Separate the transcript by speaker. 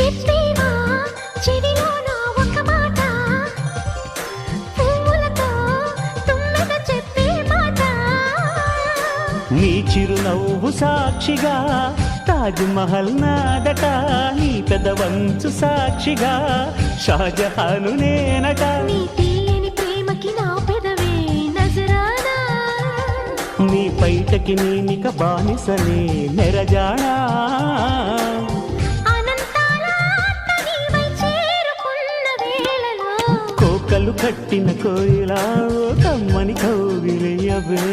Speaker 1: చెప్పేవా చెవిలోన ఒక మాట, పువ్వులతో తుమ్మెద చెప్పే మాట.
Speaker 2: నీ చిరునవ్వు సాక్షిగా తాజ్ మహల్ నాదట, నీ పెదవంచు సాక్షిగా షాజహాను నేనట.
Speaker 1: నీ తీయని ప్రేమకి నా పెదవే నజరానా,
Speaker 2: నీ పైటకి నేనిక బానిసలే నెరజానా.
Speaker 1: అనంతాల ఆత్మ నీవై చేరుకున్న వేళలో,
Speaker 2: కోకలు కట్టిన కోయిలా ఓ కమ్మని కౌగిలియవే.